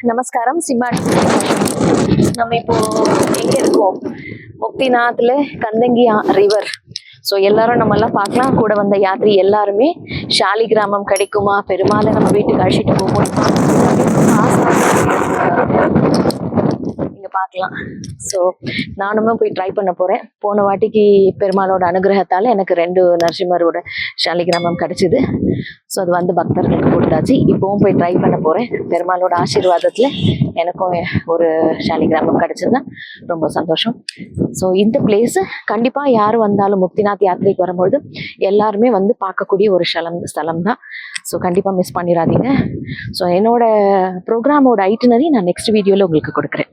நமஸ்காரம் சிம்மா. நம்ம இப்போ எங்க இருக்கோம்? முக்திநாத்ல கந்தங்கி ரிவர். ஸோ எல்லாரும் நம்ம எல்லாம் பார்க்கலாம். கூட வந்த யாத்திரி எல்லாருமே ஷாலி கிராமம் கிடைக்குமா, பெருமாளை நம்ம வீட்டுக்கு அழைச்சிட்டு போகும் இங்க பார்க்கலாம். ஸோ நானுமே போய் ட்ரை பண்ண போறேன். போன வாட்டிக்கு பெருமாளோட அனுகிரகத்தால எனக்கு 2 நரசிம்மரோட ஷாலி கிராமம் கிடைச்சிது. ஸோ அது வந்து பக்தர்களுக்கு கொடுத்தாச்சு. இப்போவும் போய் ட்ரை பண்ண போறேன். பெருமாளோட ஆசீர்வாதத்துல எனக்கும் ஒரு ஷாலி கிராமம் கிடைச்சதுன்னா ரொம்ப சந்தோஷம். ஸோ இந்த பிளேஸ் கண்டிப்பா யார் வந்தாலும் முக்திநாத் யாத்திரைக்கு வரும்பொழுது எல்லாருமே வந்து பார்க்கக்கூடிய ஒரு ஸ்தலம் தான். ஸோ கண்டிப்பா மிஸ் பண்ணிடாதீங்க. ஸோ என்னோட ப்ரோக்ராமோட ஐட்டினரி நான் நெக்ஸ்ட் வீடியோல உங்களுக்கு கொடுக்குறேன்.